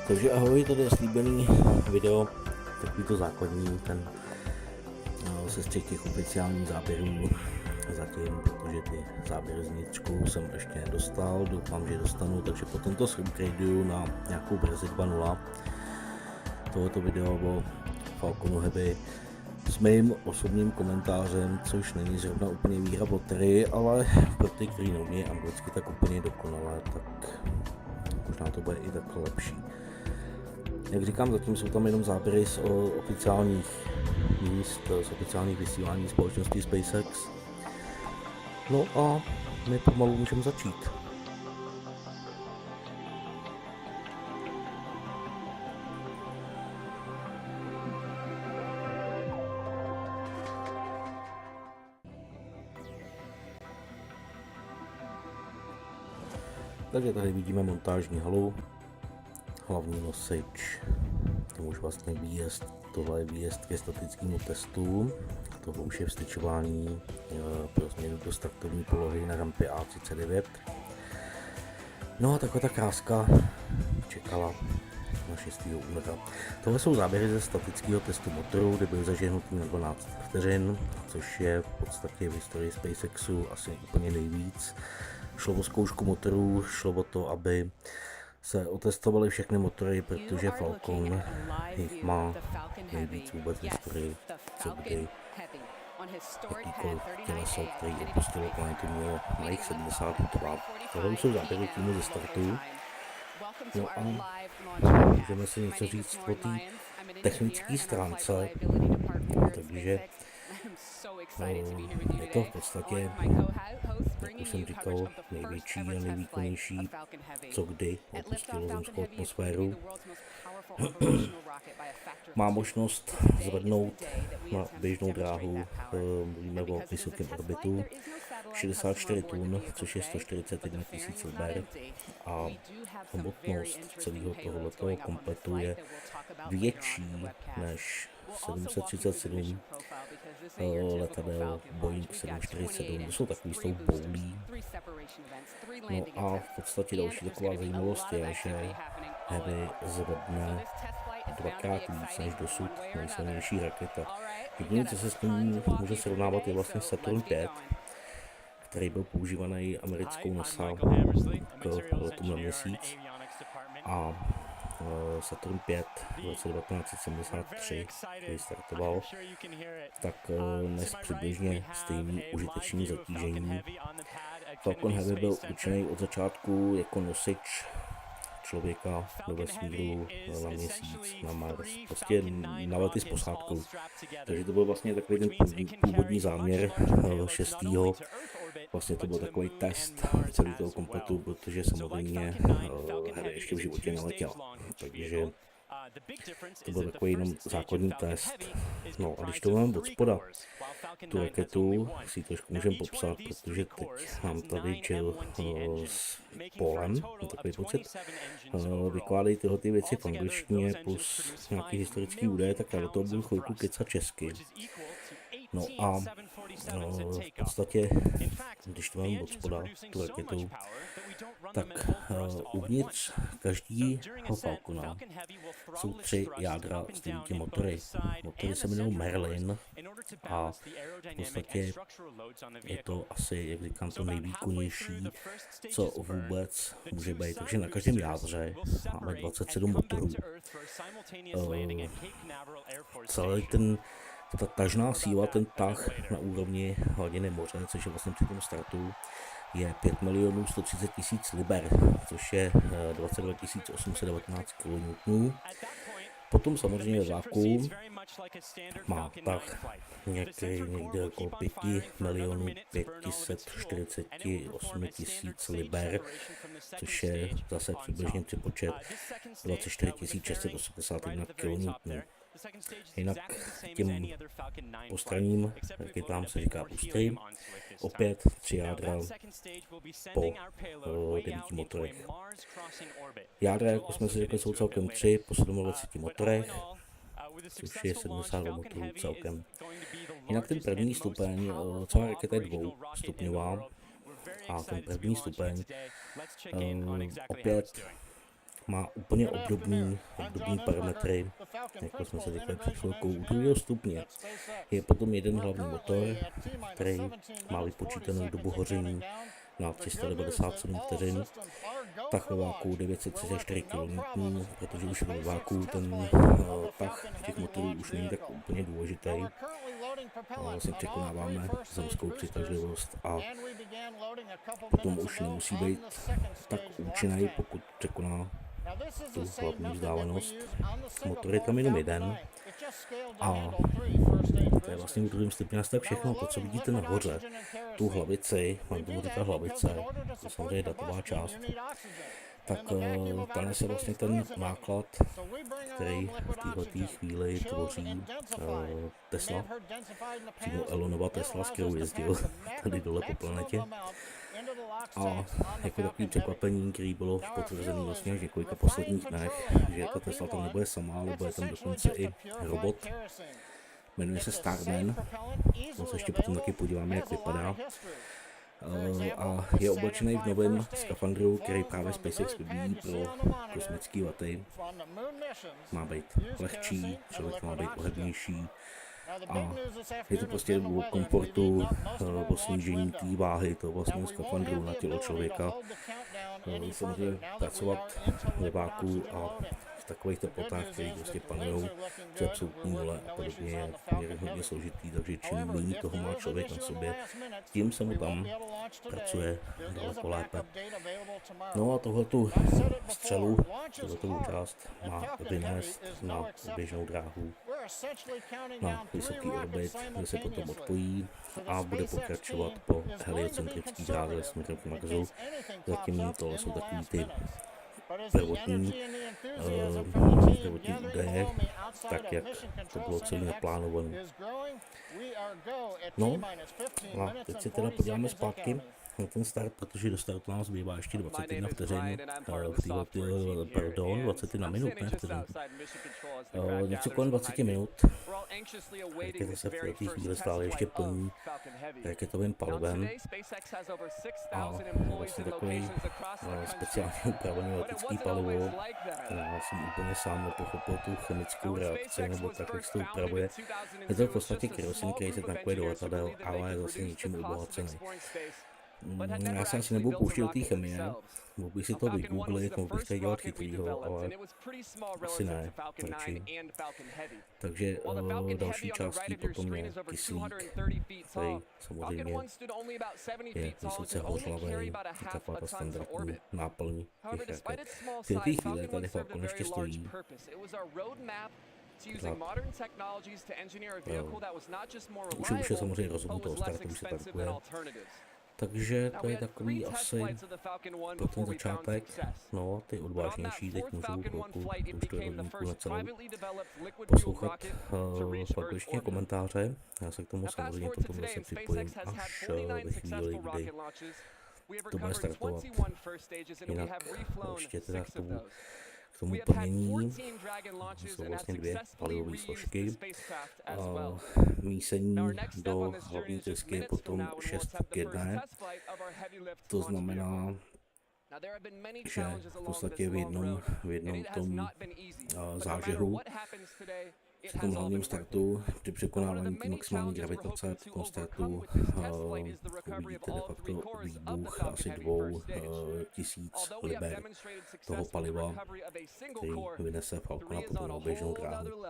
Takže ahoj, tady je slíbený video, takový to základní, ten se z těch oficiálních záběrů zatím, protože ty záběry z vnitřku jsem ještě nedostal, doufám, že je dostanu, takže potom to upgradeuju na nějakou verzi 2.0. Tohoto video o Falconu Heavy s mým osobním komentářem, což není zrovna úplně výhra botery, ale pro ty, kteří neumějí anglicky tak úplně dokonale, tak možná to bude i takhle lepší. Jak říkám, zatím jsou tam jenom záběry z oficiálních míst, z oficiálních vysílání společnosti SpaceX. No a my pomalu můžeme začít. Takže tady vidíme montážní halu, hlavní nosič, to už vlastně výjezd, tohle je výjezd ke statickému testu, tohle už je vstyčování pro změnu do startovní polohy na rampě A39. No a taková ta kráska čekala na 6. února. Tohle jsou záběry ze statického testu motoru, kde byl zažehnutý na 12 vteřin, což je v podstatě v historii SpaceXu asi úplně nejvíc. Šlo o zkoušku motorů, šlo o to, aby se otestovaly všechny motory, protože Falcon jich má nejvíc vůbec v historii, co kdy jakýkoliv těleso, který opustilo planetu, mělo na jich 72. Tohle jsou záběry týmu ze startu. No a můžeme si něco říct o té technické stránce, takže je to v podstatě, jak už jsem říkal, největší a nejvýkonnější, co kdy opustilo zemskou atmosféru. Má možnost zvednout na běžnou dráhu, mluvíme o vysokém orbitu, 64 tun, což je 141 000 liber, a hmotnost celého tohoto kompletu je větší než 737 letadel Boeing 747, to jsou takový s tou boulí. No a v podstatě další taková zajímavost je, že Heavy zvedne dvakrát víc než dosud nejsilnější raketa. Jediné, co se s tím může srovnávat, je vlastně Saturn 5, který byl používaný americkou NASA k letům na měsíc, a Saturn 5 v roce 1973, který startoval, tak nes přibližně stejný užitečný zatížení. Falcon Heavy byl určený od začátku jako nosič člověka do vesmíru, na měsíc, na Mars, prostě na lety s posádkou. Takže to byl vlastně takový ten původní záměr 6. Vlastně to byl takový test celý toho kompletu, protože samozřejmě Heavy ještě v životě neletěl. Takže to byl takový jenom základní test. No a když to mám od spoda, tu raketu si trošku můžeme popsat, protože teď mám tady Jill s Polem, takový pocit, vykládají tyhle ty věci v angličtině plus nějaký historický údaje, tak já do toho budu chvilku kecat česky. No a v podstatě, když to mám od spoda, tu raketu, tak uvnitř každého Falcona jsou 3 jádra s 9 motory. Motory se jmenují Merlin a v podstatě je to asi, jak říkám, to nejvýkonnější, co vůbec může být. Takže na každém jádře máme 27 motorů. Celý ta tažná síla, ten tah na úrovni hladiny moře, což je vlastně při tom startu, je 5 130 000 liber, což je 22 819 kN. Potom samozřejmě vákuum má tah někde okolo 5 548 000 liber, což je zase přibližně přepočet 24 681 kN. Jinak těm postranním raketám se říká ústry, opět 3 jádra po 9 motorech. Jádra, jako jsme si řekli, jsou celkem 3 po 27 motorech, což je 72 motorů celkem. Jinak ten první stupeň, celá raketa je dvoustupňová, a ten první stupeň opět má úplně obdobný parametry, jako jsme se říkali před chvilkou. U druhého stupně je potom jeden hlavní motor, který má vypočítanou dobu hoření na 397 vteřin, tah ve váku 934 kN, protože už ve váku ten tah těch motorů už není tak úplně důležitý. Vlastně překonáváme zemskou přitažlivost a potom už nemusí být tak účinný, pokud překoná tu hlavní vzdálenost. Motor je tam jenom jeden a to je vlastně v druhém stupni tak všechno. To, co vidíte nahoře, tu hlavici, mám tomu říkat hlavice, to je samozřejmě datová část, tak tam je vlastně ten náklad, který v této chvíli tvoří Tesla, přímo Elonova Tesla, s kterou jezdil tady dole po planetě. A jako takový překvapení, který bylo potvrzený vlastně v několika posledních dnech, že ta Tesla tam nebude sama, ale bude tam dokonce i robot. Jmenuje se Starman, on se ještě potom taky podíváme, jak vypadá. A je oblečený v novém skafandru, který právě SpaceX vyvíjí pro kosmické lety. Má být lehčí, člověk má být ohebnější. A je to prostě o komfortu, o snížení té váhy toho vlastního skafandru na tělo člověka. Samozřejmě pracovat ve váku a v takových teplotách, které prostě panují, při absolutní nule a podobně, je hodně složitý, takže čím méně toho má člověk na sobě, tím se mu tam pracuje daleko lépe. No a tohletu střelu, tohletu část má vynést na běžnou dráhu, na vysoký orbit, kde se potom odpojí a bude pokračovat po heliocentrické dráze směrem k Marsu. Zatím tohle jsou takový ty prvotní údaje, tak jak to bylo celé naplánované. No a teď se teda podíváme zpátky na ten start, protože do startu nás zbývá ještě 21 vteřin, 21 minut, ne vteřin. Něco kolem 20 minut. Raketa se v této chvíli stále ještě plní raketovým palivem a vlastně takový speciálně upravený letecký palivo. Já jsem úplně sám nepochopil tu chemickou reakci, nebo tak, jak se to upravuje. Je to v podstatě kerosin, který se tankuje do letadel, ale je zase ničím obohacený. Já se asi nebudu pouštět do té chemie, mohl bych si to vygooglit, mohl bych tady dělat chytrýho, ale asi ne, radši. Takže další částí potom je kyslík, který samozřejmě je vysoce hořlavý, taková ta standardní náplň těch raket. V té chvíli tady Falcon ještě stojí. Už je samozřejmě rozhodnuto o startu, už se tankuje. Takže to je takový asi pro ten začátek. No, ty odvážnější teď můžou chvilku, už to je hodinku na celou, poslouchat pak ještě komentáře. Já se k tomu samozřejmě potom zase připojím až ve chvíli, kdy to bude startovat. Jinak ještě teda k tomu plnění jsou vlastně dvě palivové složky. Mísení do hlavní trysky je potom 6:1. To znamená, že v podstatě v jednom tom zážehu při tom hlavním startu, při překonávání té maximální gravitace, při tom startu uvidíte de facto výbuch asi 2000 liber toho paliva, který vynese Falcona potom na běžnou dráhu.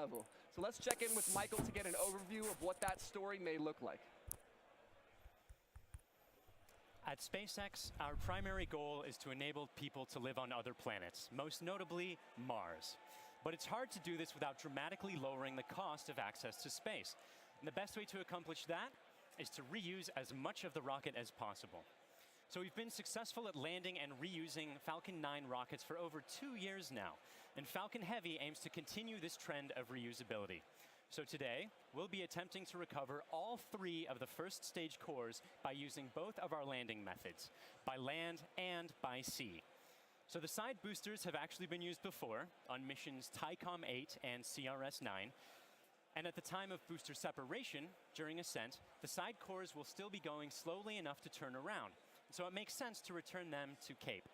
At SpaceX, our primary goal is to enable people to live on other planets, most notably Mars. But it's hard to do this without dramatically lowering the cost of access to space. And the best way to accomplish that is to reuse as much of the rocket as possible. So we've been successful at landing and reusing Falcon 9 rockets for over 2 years now, and Falcon Heavy aims to continue this trend of reusability. So today, we'll be attempting to recover all 3 of the first stage cores by using both of our landing methods, by land and by sea. So the side boosters have actually been used before on missions TICOM 8 and CRS 9. And at the time of booster separation, during ascent, the side cores will still be going slowly enough to turn around. So it makes sense to return them to Cape.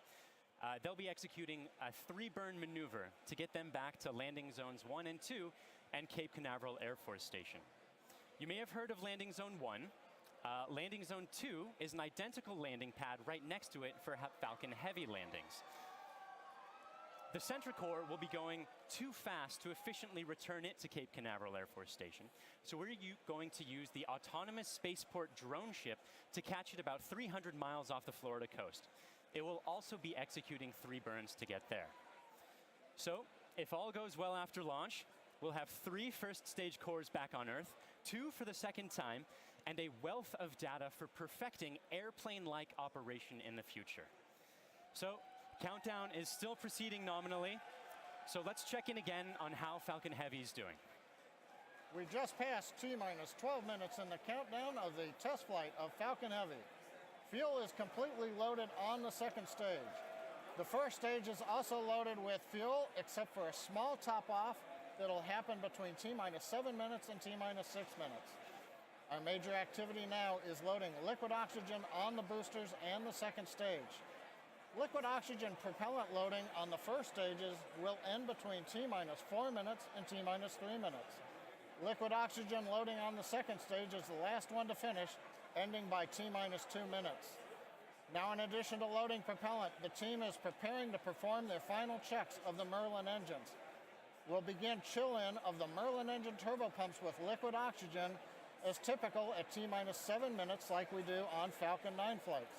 they'll be executing a 3-burn maneuver to get them back to landing zones 1 and 2 and Cape Canaveral Air Force Station. You may have heard of landing zone 1. Landing zone 2 is an identical landing pad right next to it for Falcon Heavy landings. The Centricore will be going too fast to efficiently return it to Cape Canaveral Air Force Station, so we're going to use the autonomous spaceport drone ship to catch it about 300 miles off the Florida coast. It will also be executing 3 burns to get there. So, if all goes well after launch, we'll have 3 first stage cores back on Earth, 2 for the second time, and a wealth of data for perfecting airplane-like operation in the future. So, countdown is still proceeding nominally, so let's check in again on how Falcon Heavy is doing. We just passed T-minus 12 minutes in the countdown of the test flight of Falcon Heavy. Fuel is completely loaded on the second stage. The first stage is also loaded with fuel, except for a small top-off that'll happen between T-minus 7 minutes and T-minus 6 minutes. Our major activity now is loading liquid oxygen on the boosters and the second stage. Liquid oxygen propellant loading on the first stages will end between T-minus 4 minutes and T-minus 3 minutes. Liquid oxygen loading on the second stage is the last one to finish, ending by T-minus 2 minutes. Now, in addition to loading propellant, the team is preparing to perform their final checks of the Merlin engines. We'll begin chill-in of the Merlin engine turbopumps with liquid oxygen as typical at T-minus 7 minutes like we do on Falcon 9 flights.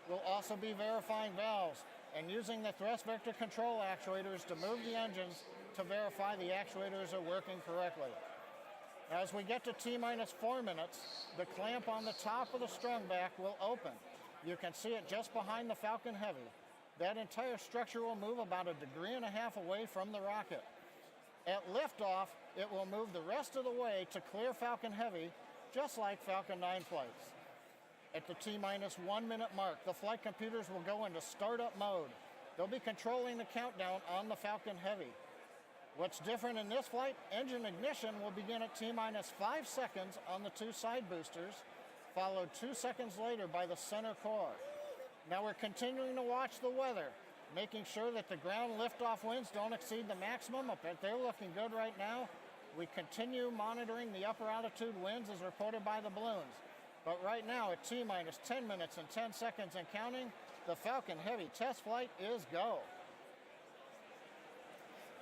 We'll also be verifying valves and using the thrust vector control actuators to move the engines to verify the actuators are working correctly. As we get to T-minus 4 minutes, the clamp on the top of the strung back will open. You can see it just behind the Falcon Heavy. That entire structure will move about 1.5 degrees away from the rocket. At liftoff, it will move the rest of the way to clear Falcon Heavy, just like Falcon 9 flights. At the T-minus 1 minute mark, the flight computers will go into startup mode. They'll be controlling the countdown on the Falcon Heavy. What's different in this flight, engine ignition will begin at T-minus 5 seconds on the 2 side boosters, followed 2 seconds later by the center core. Now we're continuing to watch the weather, making sure that the ground liftoff winds don't exceed the maximum, but they're looking good right now. We continue monitoring the upper altitude winds as reported by the balloons. But right now, at T-minus 10 minutes and 10 seconds and counting, the Falcon Heavy test flight is go.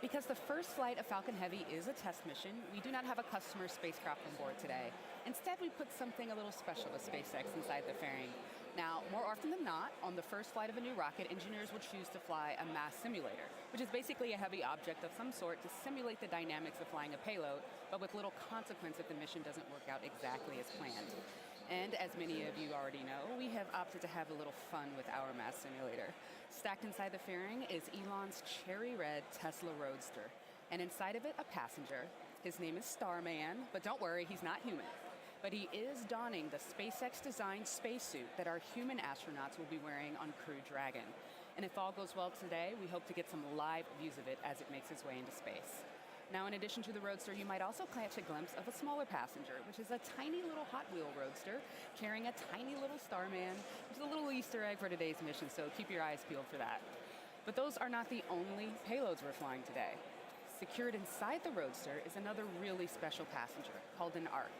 Because the first flight of Falcon Heavy is a test mission, we do not have a customer spacecraft on board today. Instead, we put something a little special with SpaceX inside the fairing. Now, more often than not, on the first flight of a new rocket, engineers will choose to fly a mass simulator, which is basically a heavy object of some sort to simulate the dynamics of flying a payload, but with little consequence if the mission doesn't work out exactly as planned. And as many of you already know, we have opted to have a little fun with our mass simulator. Stacked inside the fairing is Elon's cherry red Tesla Roadster, and inside of it, a passenger. His name is Starman, but don't worry, he's not human. But he is donning the SpaceX-designed spacesuit that our human astronauts will be wearing on Crew Dragon. And if all goes well today, we hope to get some live views of it as it makes its way into space. Now, in addition to the Roadster, you might also catch a glimpse of a smaller passenger, which is a tiny little Hot Wheel Roadster carrying a tiny little Starman, which is a little Easter egg for today's mission, so keep your eyes peeled for that. But those are not the only payloads we're flying today. Secured inside the Roadster is another really special passenger called an ARC.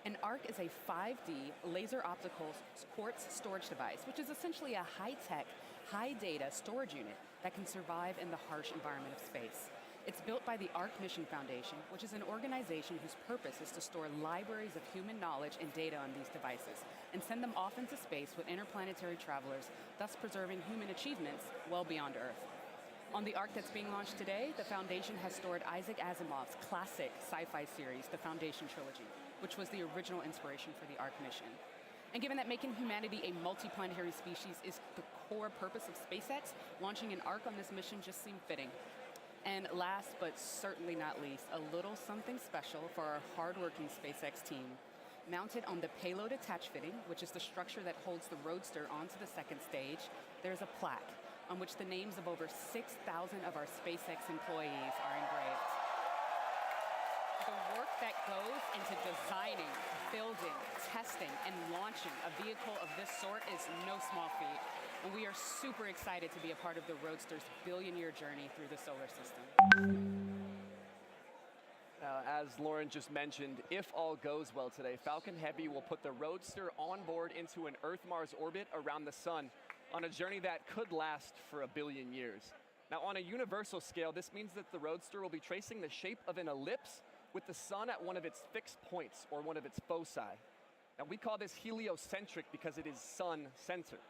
An ARC is a 5D laser optical quartz storage device, which is essentially a high-tech, high-data storage unit that can survive in the harsh environment of space. It's built by the ARC Mission Foundation, which is an organization whose purpose is to store libraries of human knowledge and data on these devices and send them off into space with interplanetary travelers, thus preserving human achievements well beyond Earth. On the ARC that's being launched today, the Foundation has stored Isaac Asimov's classic sci-fi series, The Foundation Trilogy, which was the original inspiration for the ARC mission. And given that making humanity a multiplanetary species is the core purpose of SpaceX, launching an ARC on this mission just seemed fitting. And last but certainly not least, a little something special for our hardworking SpaceX team. Mounted on the payload attach fitting, which is the structure that holds the Roadster onto the second stage, there's a plaque on which the names of over 6,000 of our SpaceX employees are engraved. The work that goes into designing, building, testing, and launching a vehicle of this sort is no small feat. and we are super excited to be a part of the Roadster's billion-year journey through the solar system. As Lauren just mentioned, if all goes well today, Falcon Heavy will put the Roadster on board into an Earth-Mars orbit around the sun on a journey that could last for 1 billion years. Now, on a universal scale, this means that the Roadster will be tracing the shape of an ellipse with the sun at one of its fixed points, or one of its foci. Now, we call this heliocentric because it is sun-centered.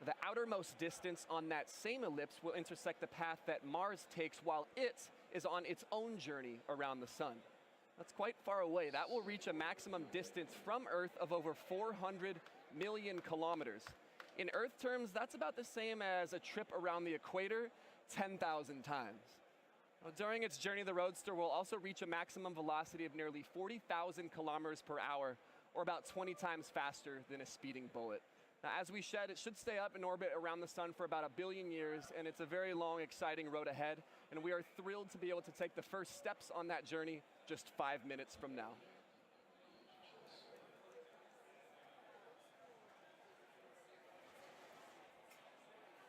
The outermost distance on that same ellipse will intersect the path that Mars takes while it is on its own journey around the sun. That's quite far away. That will reach a maximum distance from Earth of over 400 million kilometers. In Earth terms, that's about the same as a trip around the equator 10,000 times. During its journey, the Roadster will also reach a maximum velocity of nearly 40,000 kilometers per hour, or about 20 times faster than a speeding bullet. Now, as we said, it should stay up in orbit around the sun for about 1 billion years, and it's a very long, exciting road ahead, and we are thrilled to be able to take the first steps on that journey just 5 minutes from now.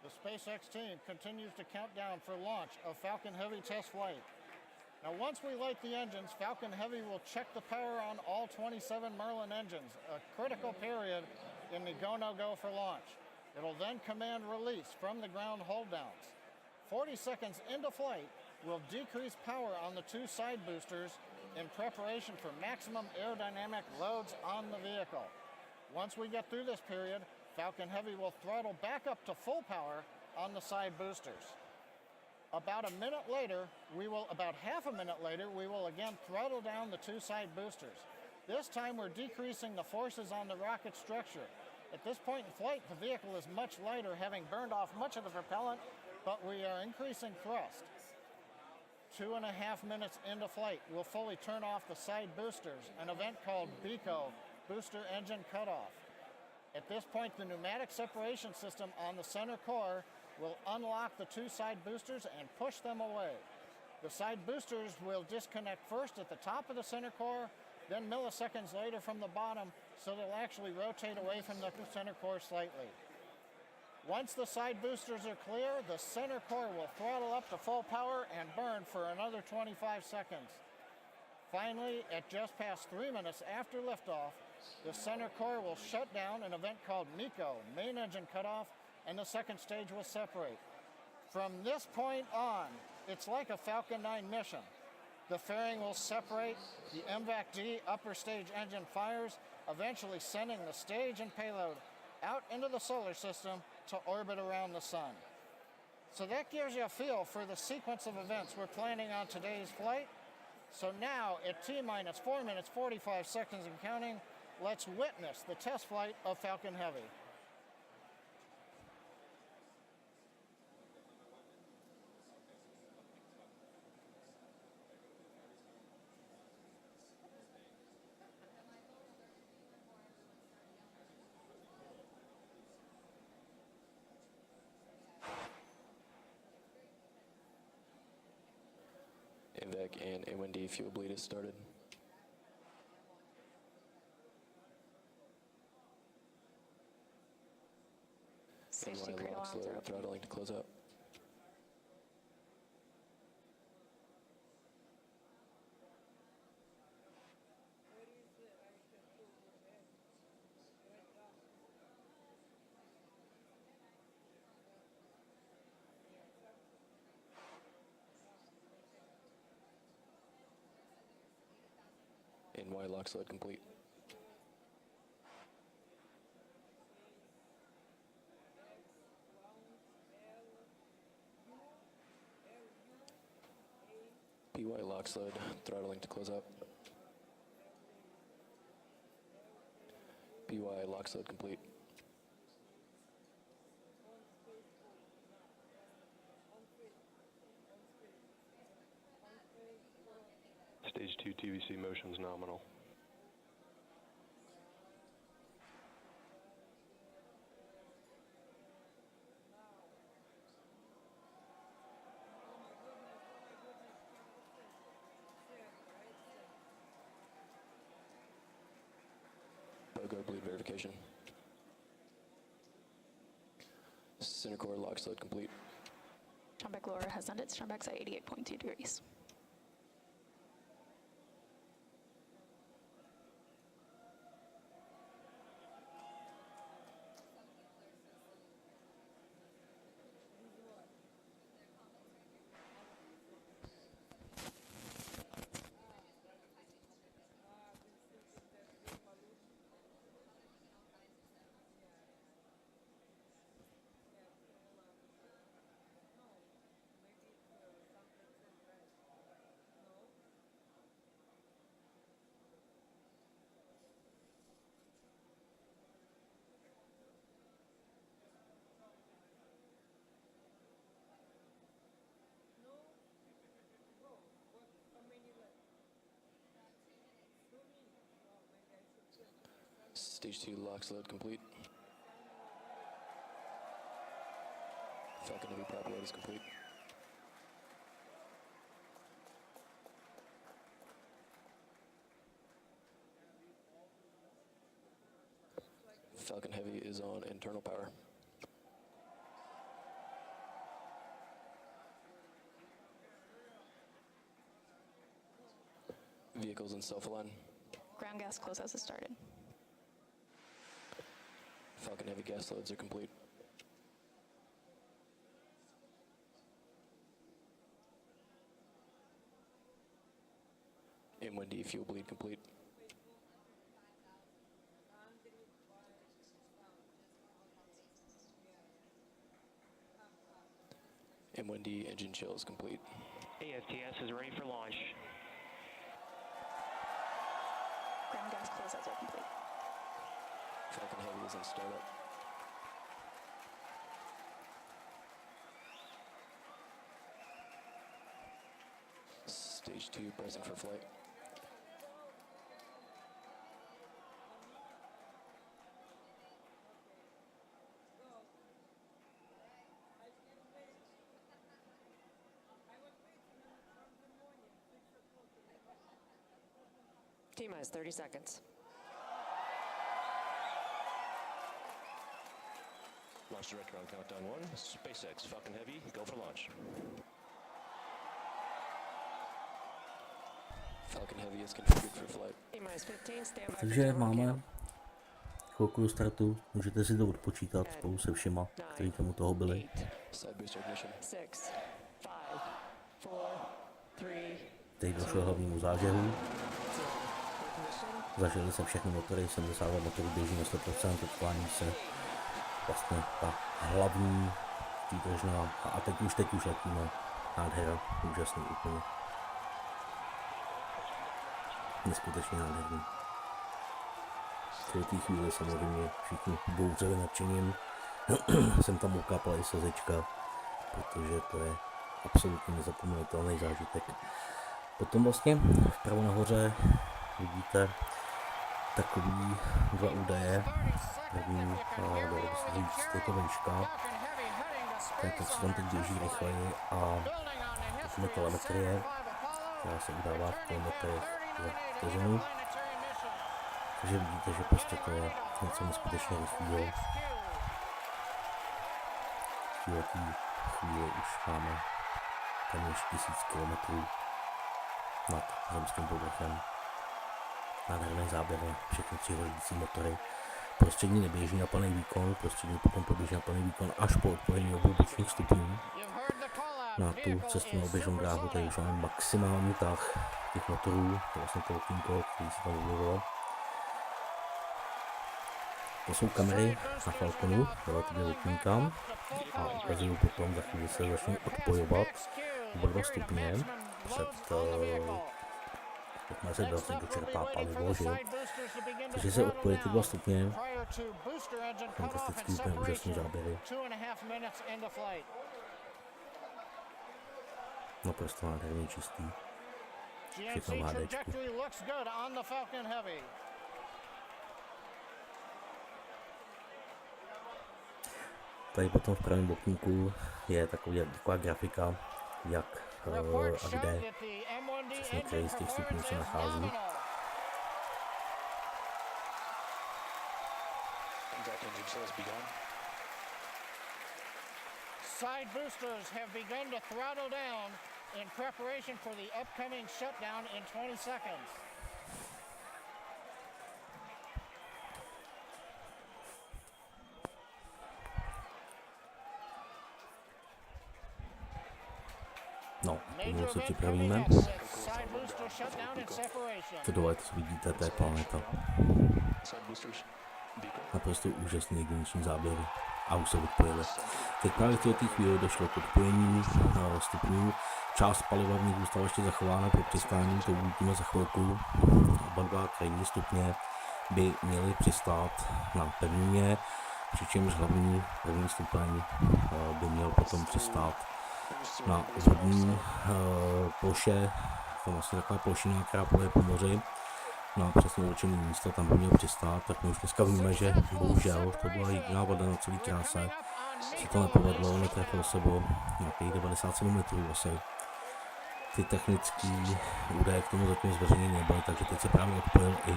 The SpaceX team continues to count down for launch of Falcon Heavy test flight. Now, once we light the engines, Falcon Heavy will check the power on all 27 Merlin engines, a critical period in the go-no-go for launch. It'll then command release from the ground hold downs. 40 seconds into flight, we'll decrease power on the 2 side boosters in preparation for maximum aerodynamic loads on the vehicle. Once we get through this period, Falcon Heavy will throttle back up to full power on the side boosters. About half a minute later, we will again throttle down the 2 side boosters. This time we're decreasing the forces on the rocket structure. At this point in flight, the vehicle is much lighter, having burned off much of the propellant, but we are increasing thrust. 2.5 minutes into flight, we'll fully turn off the side boosters, an event called BECO, Booster Engine Cutoff. At this point, the pneumatic separation system on the center core will unlock the 2 side boosters and push them away. The side boosters will disconnect first at the top of the center core, then milliseconds later from the bottom, so they'll actually rotate away from the center core slightly. Once the side boosters are clear, the center core will throttle up to full power and burn for another 25 seconds. Finally, at just past 3 minutes after liftoff, the center core will shut down, an event called MECO, Main Engine Cutoff, and the second stage will separate. From this point on, it's like a Falcon 9 mission. The fairing will separate, the MVAC-D upper stage engine fires, eventually sending the stage and payload out into the solar system to orbit around the sun. So that gives you a feel for the sequence of events we're planning on today's flight. So now, at T-minus 4 minutes, 45 seconds and counting, let's witness the test flight of Falcon Heavy. MVAC and A1D fuel bleed has started. Safety NY critical locks arms are low, open. throttling to close up. NY locks load complete. PY locks load, throttling to close up. PY locks load complete. Stage 2 TVC motion's nominal. BOGO bleed verification. Center core lock sled complete. Strombeck lower has ended. Strombeck's at 88.2 degrees. Stage 2 lock sled complete. Falcon Heavy prop load is complete. Falcon Heavy is on internal power. Vehicles in self-align. Ground gas closeouts has started. Falcon Heavy gas loads are complete. M1D fuel bleed complete. M1D engine chill is complete. AFTS is ready for launch. Ground gas closeouts are complete. Falcon Heavy is in startup. Stage 2 pressing for flight. T-minus 30 seconds. Launch director on countdown 1. SpaceX Falcon Heavy, go for launch. Falcon Heavy is configured for flight. T-minus 15, stand by. Takže máme chvilku do startu, můžete si to odpočítat spolu se všema, kteří tomu toho byli. Side booster ignition. 6, 5, 4, 3. Teď došlo k hlavnímu zážehu. Zažili se všechny motory, 72 motorů běží na 100%, odklání se vlastně ta hlavní výdržná a teď už letíme. Nádhera, úžasný úplně. Neskutečně nádherný. V té chvíli samozřejmě všichni bouřili nadšením. Jsem tam ukápal i slzečka, protože to je absolutně nezapomenutelný zážitek. Potom vlastně vpravo nahoře vidíte takový dva údaje. První, dalo by se říct, je to výška. To je to, co tam teď běží rychleji a potom je telemetrie, která se udává v kilometrech za vteřinu. Takže vidíte, že prostě to je něco neskutečně rychlého. V této chvíli už máme téměř 1000 km nad zemským povrchem. Nádherné záběry, všechny 3 hořící motory. Prostřední neběží na plný výkon, prostřední potom poběží na plný výkon až po odpojení obou bočních stupňů. Na tu cestovnou běžnou dráhu tady už máme maximální tah těch motorů, to je vlastně to okýnko, který se tam vybudovalo. To jsou kamery na Falconu, relativně okýnka a ukazují potom, za chvíli se začnou odpojovat oba 2 stupně před jakmile se vlastně dočerpá palivo, že? Takže se odpojí ty 2 stupně. Fantastický, úplně úžasný záběry. Naprosto nádherný, čistý. Všechno v HDčku. Tady potom v pravém bokníku je taková grafika, jak a kde přesně který z těch stupňů se nachází. Side boosters have begun to throttle down in preparation for the upcoming shutdown in 20 seconds. No, tomu se připravíme. To dole, to vidíte, to je planeta. Naprosto úžasný jedinečný záběry. A už se odpojili. Teď právě v této chvíli došlo k odpojení stupňů. Část paliva v nich zůstala ještě zachována pro přistání, to uvidíme za chvilku. Oba dva krajní stupně by měly přistát na pevnině, přičemž hlavní stupeň by měl potom přistát na vodní ploše, to je vlastně taková plošina, která pluje po moři, na přesně určené místo, tam by měl přistát, tak my už dneska víme, že bohužel to byla jediná voda na celý tráse, se to nepovedlo, netrefil se o nějakých 97 metrů asi. Ty technické údaje k tomu zatím zveřejněny nebyly, takže teď se právě odpojil i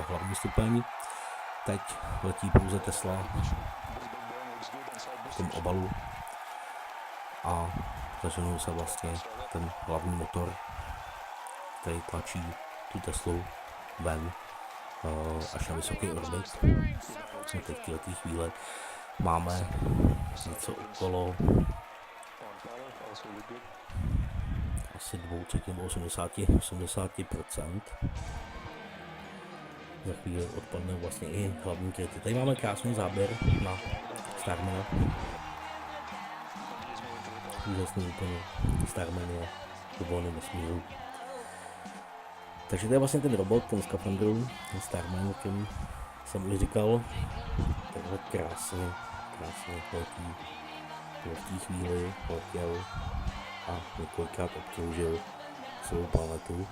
hlavní stupeň. Teď letí pouze Tesla v tom obalu a zaženou se vlastně ten hlavní motor, který tlačí tu Teslu ven až na vysoký orbit. Teď v této chvíli máme něco okolo asi 2/3 nebo 80%. Za chvíli odpadne vlastně i hlavní kryty. Tady máme krásný záběr na Starmana. Úžasný úplně. Starman je do volného vesmíru. Takže to je vlastně ten robot, ten skafandru, ten Starman, kterým jsem už říkal. Takhle krásně letí. V té chvíli letěl a několikrát obkroužil celou planetu.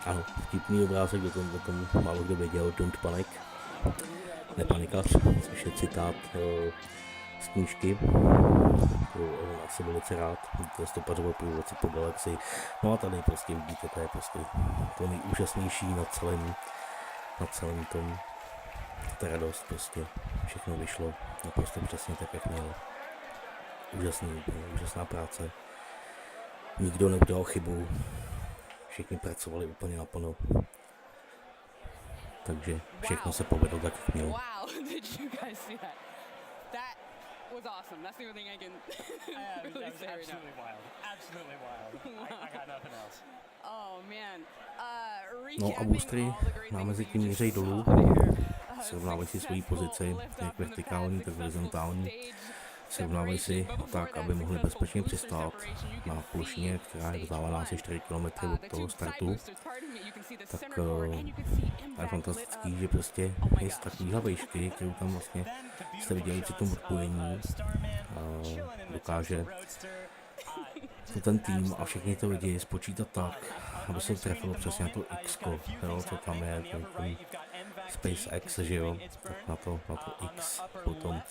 Ano, vtipný obrázek, o tom málo kdo věděl, don't panic, nepanikař, což je citát z knížky, kterou asi velice rád, to je stopařovo průvodce po galaxii. No a tady prostě vidíte, to je prostě to nejúžasnější na celém tom, ta radost prostě, všechno vyšlo naprosto přesně tak, jak mělo. Úžasná práce, nikdo neudělal chybu, všichni pracovali úplně naplno, takže všechno se povedlo tak, jak mělo. Wow, did you guys see that? That was awesome. That's the only thing I can really say right now. Absolutely wild. I got nothing else. Oh man. No a boostry nám mezi tím mířejí dolů, srovnávají si svoji pozici, jak vertikální, tak horizontální. Srovnávají si tak, aby mohli bezpečně přistát na plošině, která je vzdálená asi 4 km od toho startu. Tak je fantastický, že prostě je z takovýhle výšky, kterou tam vlastně jste viděli při tom odpojení, dokáže to ten tým a všichni to lidi spočítat tak, aby se trefilo přesně na to X-ko, co tam je, ten SpaceX, že jo, tak na to X potom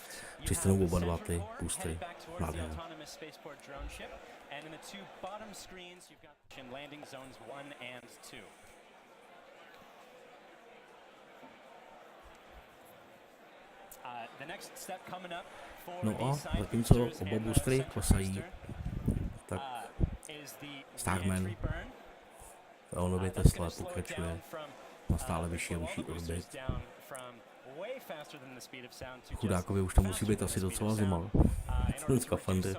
přistanou oba dva ty boostry. Nádherné. No a zatímco oba boostry klesají, tak Starman Leonově Tesla pokračuje na stále vyšší a vyšší orbit. Chudákovi už to musí být asi docela zima. Ten skafandr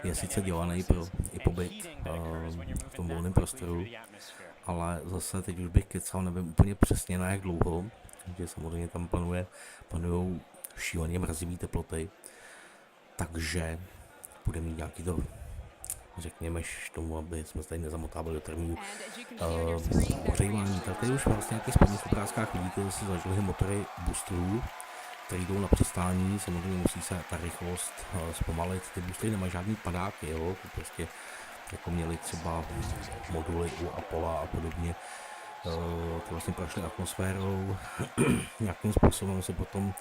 je sice dělaný pro i pobyt v tom volném prostoru, ale zase teď už bych kecal, nevím úplně přesně na jak dlouho, že samozřejmě tam panují šíleně mrazivý teploty, takže bude mít nějaký to, řekněme, tomu, aby jsme se tady nezamotávali do termínu ohřívání. Tak tady už vlastně nějakých spodních obrázkách vidíte, že si zažili motory boostrů, které jdou na přistání, samozřejmě musí se ta rychlost zpomalit, ty boostry nemají žádný padáky, jo? Prostě jako měli třeba moduly u Apollo a podobně, ty vlastně prošly atmosférou, nějakým způsobem se potom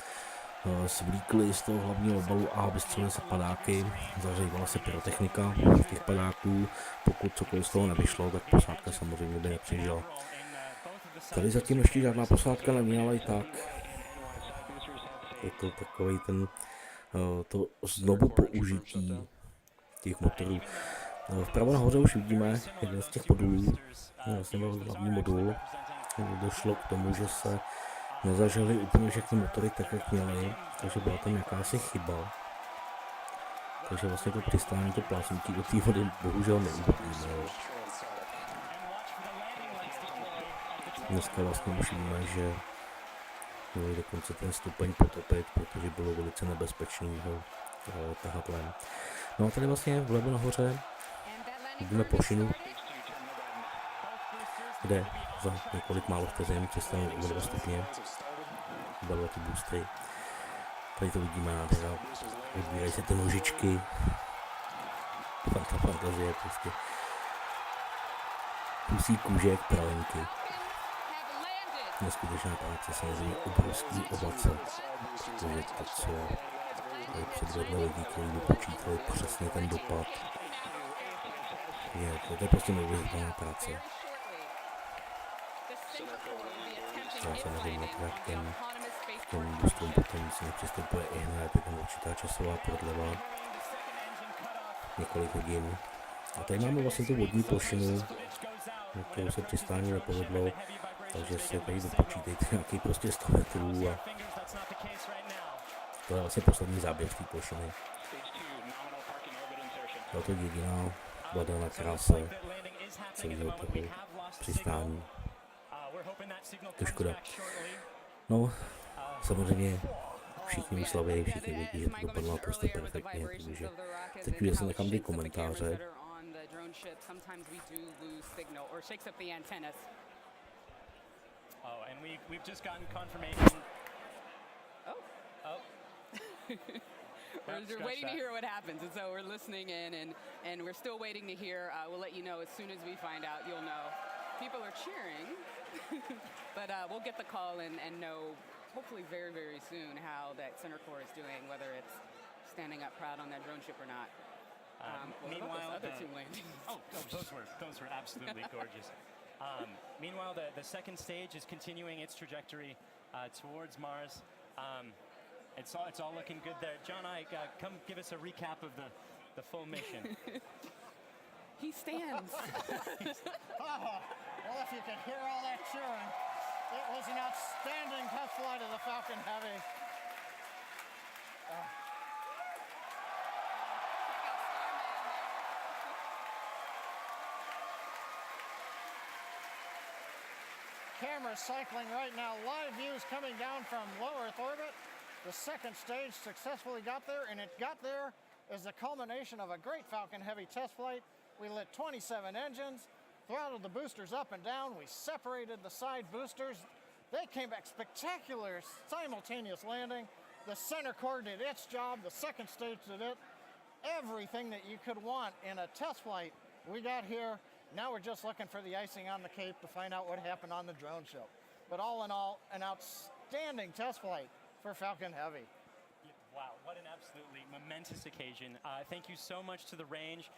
svlíkli z toho hlavního obalu a vystřelily se padáky, zahřívala se pyrotechnika těch padáků, pokud cokoliv z toho nevyšlo, tak posádka samozřejmě by nepřežila. Tady zatím ještě žádná posádka není, ale i tak je to takový ten to znovu použití těch motorů. Vpravo nahoře už vidíme jeden z těch modulů, vlastně hlavní modul. Došlo k tomu, že se nezažily úplně všechny motory tak, jak měly, takže byla tam jakási chyba. Takže vlastně to přistání, to plásnutí do té vody bohužel neuvidíme. Dneska vlastně už víme, že měli dokonce ten stupeň potopit, protože bylo velice nebezpečný ho tahat ven. No a tady vlastně vlevo nahoře vidíme plošinu, kde za několik málo vteřin přistanou o 2 stupně. Oba ty boostry. Tady to vidíme nádhera. Odbírají se ty nožičky. Ta fantazie prostě. Kusí kůžek, pralenky. Neskutečná práce, samozřejmě obrovský ovace. Protože to, co předvedli lidi, kteří vypočítali přesně ten dopad. To je prostě neuvěřitelná práce. Já samozřejmě k těm boostům potom se nepřistupuje i hned, je tam určitá časová prodleva, několik hodin. A tady máme vlastně tu vodní plošinu, kterou se přistání nepovedlo, takže si tady dopočítejte nějaký prostě 100 metrů a to je vlastně poslední záběr z té plošiny. Byla to jediná voda na kráse celého toho přistání. To je škoda. No, samozřejmě všichni vyslaví, všichni vědí, že to dopadlo naprosto perfektně, takže teď už se nechám ty komentáře. We're waiting to hear what happens, and so we're listening in, and we're still waiting to hear. We'll let you know as soon as we find out. You'll know. People are cheering, but we'll get the call and know hopefully very, very soon how that center core is doing, whether it's standing up proud on that drone ship or not. Meanwhile, those were absolutely gorgeous. Meanwhile, the second stage is continuing its trajectory towards Mars. It's all looking good there. John, come give us a recap of the full mission. He stands. Well, if you could hear all that cheering, it was an outstanding test flight of the Falcon Heavy. Cameras cycling right now. Live views coming down from low Earth orbit. The second stage successfully got there, and it got there as the culmination of a great Falcon Heavy test flight. We lit 27 engines, throttled the boosters up and down. We separated the side boosters. They came back spectacular, simultaneous landing. The center core did its job. The second stage did it. Everything that you could want in a test flight, we got here. Now we're just looking for the icing on the cake to find out what happened on the drone show. But all in all, an outstanding test flight for Falcon Heavy. Wow, what an absolutely momentous occasion. Thank you so much to the range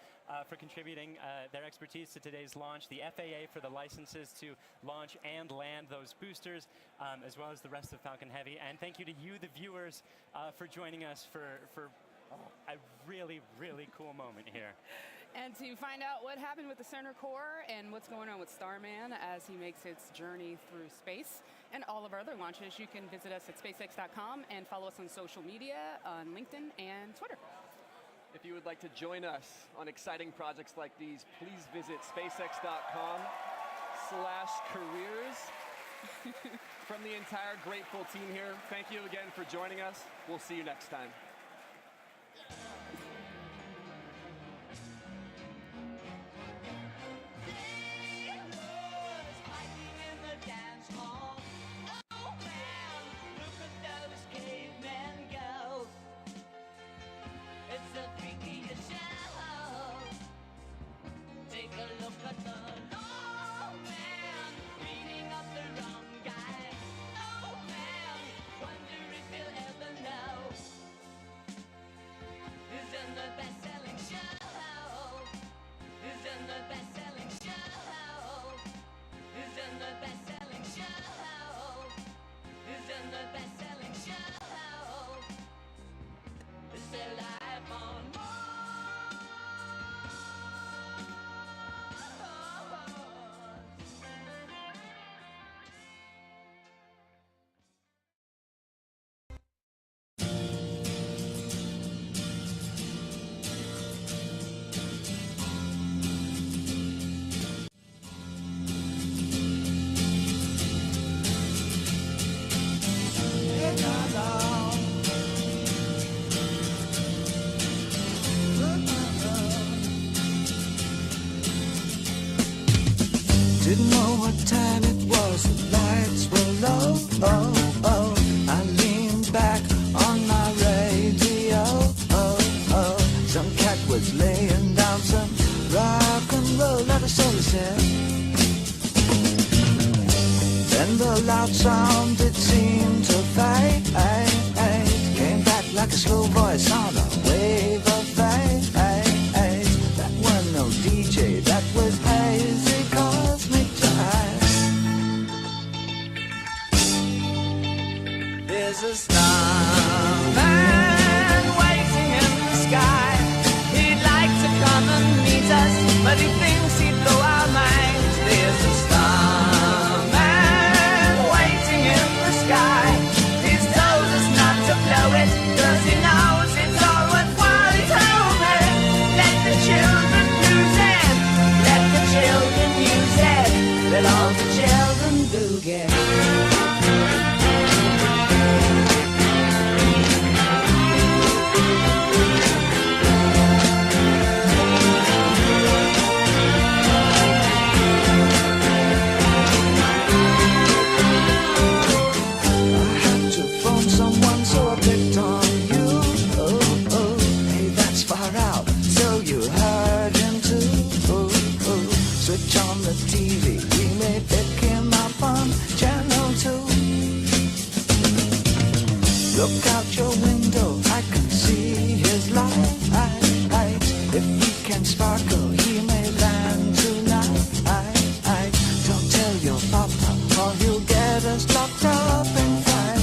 for contributing their expertise to today's launch, the FAA for the licenses to launch and land those boosters, as well as the rest of Falcon Heavy. And thank you to you, the viewers, for joining us for a really, really cool moment here. And to find out what happened with the center core and what's going on with Starman as he makes its journey through space and all of our other launches, you can visit us at SpaceX.com and follow us on social media on LinkedIn and Twitter. If you would like to join us on exciting projects like these, please visit SpaceX.com/careers. From the entire grateful team here, thank you again for joining us. We'll see you next time. Didn't know what time it was, the lights were low. I leaned back on my radio. Some cat was laying down some rock and roll, let us all said. Then the loud sound, it seemed to fade. Came back like a slow voice on a wave of fate. That was no DJ, that was hazy cosmic jive. There's a starman waiting in the sky. He'd like to come and meet us, but he thinks he'd blow our minds. There's a starman waiting in the sky. He's told us not to blow it, 'cause he knows it's all worthwhile. He's hoping, let the children use it. Let the children use it. Let all the children do get. Switch on the TV, we may pick him up on channel 2. Look out your window, I can see his light. If he can sparkle, he may land tonight. Don't tell your papa, or he'll get us locked up in fight.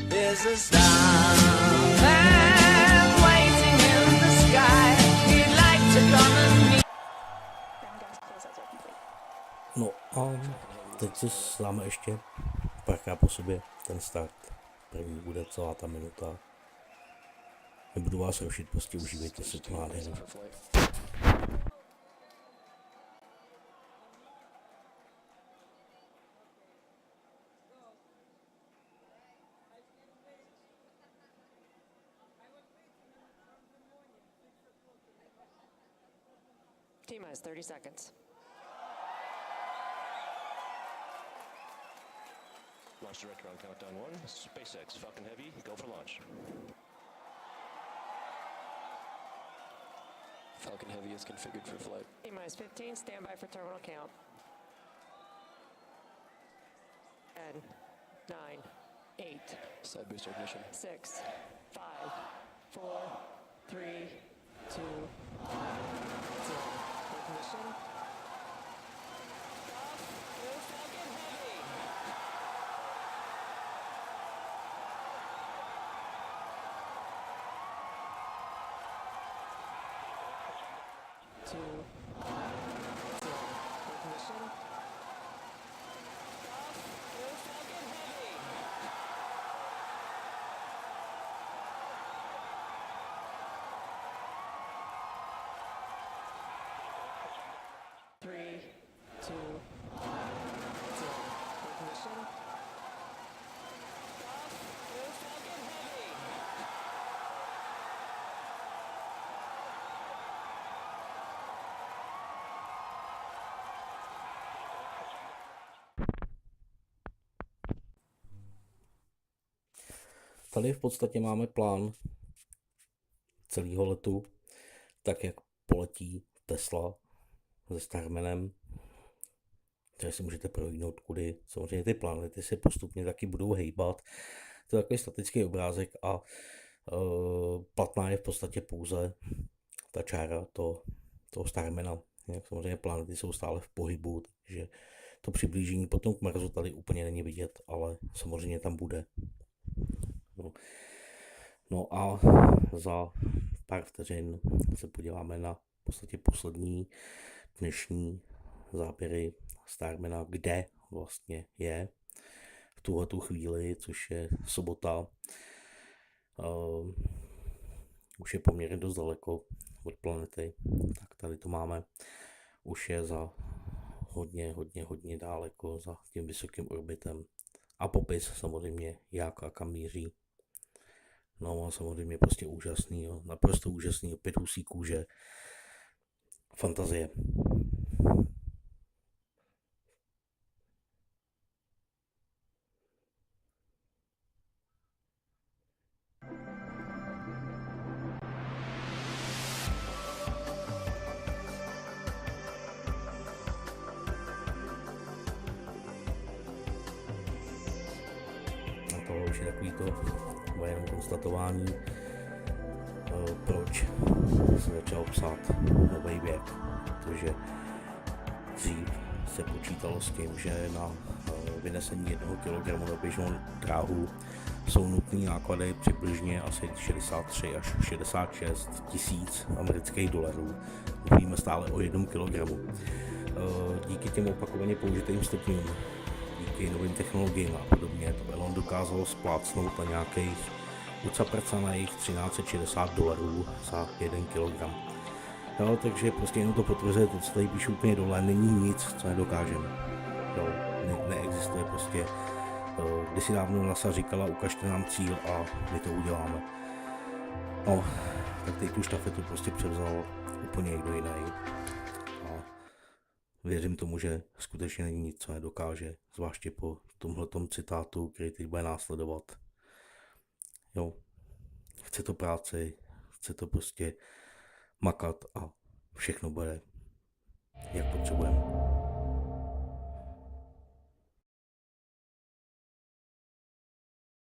There's a starman waiting in the sky. He'd like to come and meet. No a teď si dáme ještě párkrát po sobě ten start. První bude celá ta minuta. Nebudu vás rušit, prostě užívejte si tu nádheru. T-minus 30 seconds. Launch director on countdown 1. SpaceX, Falcon Heavy, go for launch. Falcon Heavy is configured for flight. T-minus 15, stand by for terminal count. 10, 9, 8. Side booster ignition. 6, 5, 4, 3, 2, 1. Ignition. Falcon Heavy. 2, 1, 0. Ignition. Falcon Heavy. 3, 2, 1, 0. Ignition. Falcon Heavy. Tady v podstatě máme plán celého letu, tak jak poletí Tesla se Starmanem, takže si můžete prohlídnout kudy. Samozřejmě ty planety se postupně taky budou hejbat. To je takový statický obrázek a platná je v podstatě pouze ta čára toho Starmana. Jak samozřejmě planety jsou stále v pohybu, takže to přiblížení potom k Marsu tady úplně není vidět, ale samozřejmě tam bude. No a za pár vteřin se podíváme na v podstatě poslední dnešní záběry Starmana, kde vlastně je v tuhletu chvíli, což je sobota. Už je poměrně dost daleko od planety, tak tady to máme. Už je za hodně daleko za tím vysokým orbitem. A popis samozřejmě jak a kam míří. No a samozřejmě prostě úžasný, jo. Naprosto úžasný, opět husí kůže. fantazie. A to už je takový to jenom konstatování, proč se začal psát nový věk, protože dřív se počítalo s tím, že na vynesení 1 kg na běžnou dráhu jsou nutné náklady přibližně asi 63 až 66 tisíc amerických dolarů. Mluvíme stále o 1 kg. Díky těm opakovaně použitým stupňům, díky novým technologiím a podobně, to Elon dokázal splácnout na nějakých ucaprcaných 1360 dolarů za 1 kg. Jo, takže prostě jenom to potvrzuje to, co tady píšu úplně dole, není nic, co nedokážeme. Jo, neexistuje prostě. Kdysi dávno NASA říkala, ukažte nám cíl a my to uděláme. No, tak teď tu štafetu prostě převzal úplně někdo jiný. A věřím tomu, že skutečně není nic, co nedokáže, zvláště po tomhletom citátu, který teď bude následovat. Jo, chce to práci, chce to prostě makat a všechno bude, jak potřebujeme.